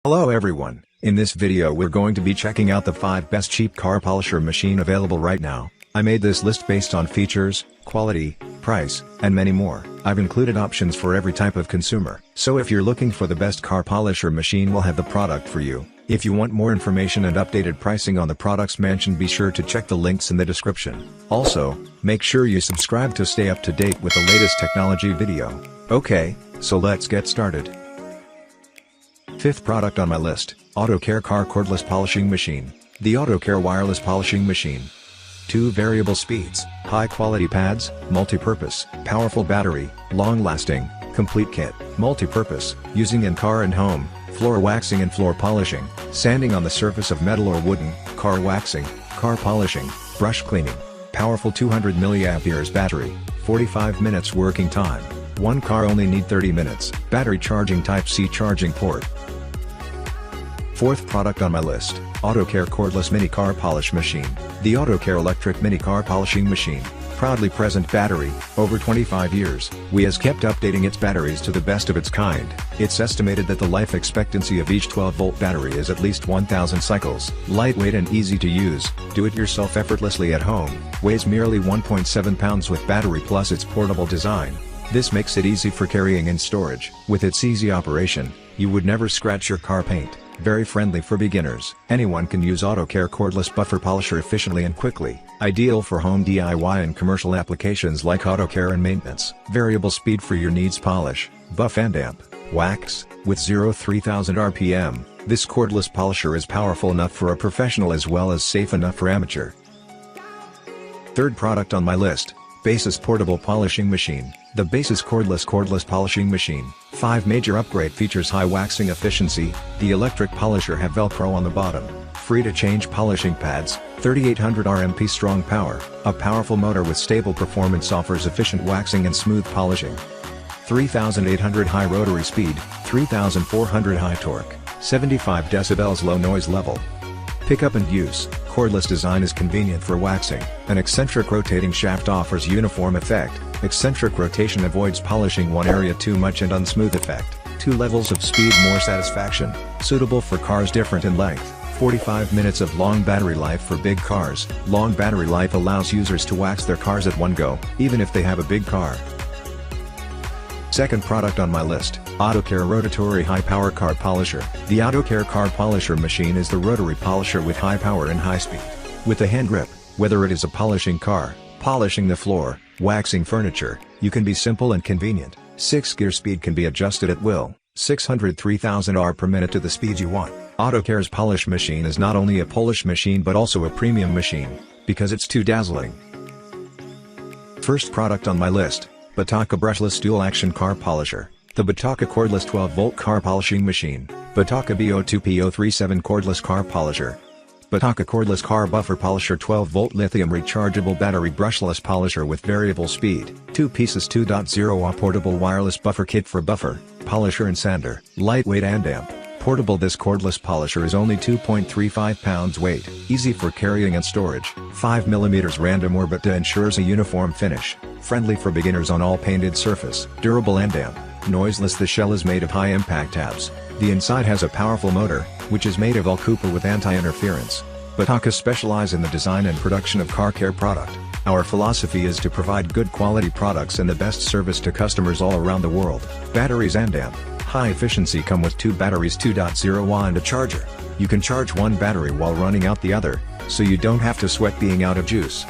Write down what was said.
Hello everyone, in this video we're going to be checking out the 5 best cheap car polisher machine available right now. I made this list based on features, quality, price, and many more. I've included options for every type of consumer. So if you're looking for the best car polisher machine, we'll have the product for you. If you want more information and updated pricing on the products mentioned, be sure to check the links in the description. Also, make sure you subscribe to stay up to date with the latest technology video. Okay, so let's get started. Fifth product on my list, Autocare Car Cordless Polishing Machine. The Autocare Wireless Polishing Machine. 2 variable speeds, high quality pads, multi-purpose, powerful battery, long-lasting, complete kit, multi-purpose, using in car and home, floor waxing and floor polishing, sanding on the surface of metal or wooden, car waxing, car polishing, brush cleaning, powerful 200 mAh battery, 45 minutes working time, one car only need 30 minutes, battery charging Type-C charging port. Fourth product on my list, Autocare Cordless Mini Car Polish Machine. The Autocare Electric Mini Car Polishing Machine, proudly present battery, over 25 years, has kept updating its batteries to the best of its kind. It's estimated that the life expectancy of each 12-volt battery is at least 1,000 cycles. Lightweight and easy to use, do it yourself effortlessly at home, weighs merely 1.7 pounds with battery plus its portable design. This makes it easy for carrying and storage. With its easy operation, you would never scratch your car paint. Very friendly for beginners. Anyone can use Autocare Cordless Buffer Polisher efficiently and quickly. Ideal for home DIY and commercial applications like autocare and maintenance. Variable speed for your needs: polish, buff and damp, wax. With 0-3000 RPM, this cordless polisher is powerful enough for a professional as well as safe enough for amateur. Third product on my list, Baseus Portable Polishing Machine. The Baseus Cordless Polishing Machine. 5 major upgrade features: high waxing efficiency, the electric polisher have Velcro on the bottom, free to change polishing pads, 3800 RMP strong power, a powerful motor with stable performance offers efficient waxing and smooth polishing. 3800 high rotary speed, 3400 high torque, 75 decibels low noise level. Pickup and use. Cordless design is convenient for waxing. An eccentric rotating shaft offers uniform effect. Eccentric rotation avoids polishing one area too much and unsmooth effect. 2 levels of speed, more satisfaction. Suitable for cars different in length. 45 minutes of long battery life for big cars. Long battery life allows users to wax their cars at one go, even if they have a big car. Second product on my list, Autocare Rotatory High Power Car Polisher. The Autocare Car Polisher Machine is the rotary polisher with high power and high speed. With a hand grip, whether it is a polishing car, polishing the floor, waxing furniture, you can be simple and convenient. 6-gear speed can be adjusted at will, 603,000 R per minute to the speed you want. Autocare's polish machine is not only a polish machine but also a premium machine, because it's too dazzling. First product on my list, Batoca Brushless Dual Action Car Polisher. The Batoca Cordless 12-volt Car Polishing Machine. Batoca BO2PO37 Cordless Car Polisher. Batoca Cordless Car Buffer Polisher 12-volt lithium rechargeable battery brushless polisher with variable speed. 2 pieces 2.0 Ah portable wireless buffer kit for buffer, polisher and sander. Lightweight and damp. Portable. This cordless polisher is only 2.35 pounds weight. Easy for carrying and storage. 5 mm random orbit ensures a uniform finish. Friendly for beginners on all painted surface. Durable and damp. Noiseless. The shell is made of high impact tabs. The inside has a powerful motor, which is made of all copper with anti-interference. Batoca specialize in the design and production of car care product. Our philosophy is to provide good quality products and the best service to customers all around the world. Batteries and damp. High efficiency come with 2 batteries 2.0 Ah and a charger. You can charge one battery while running out the other, so you don't have to sweat being out of juice.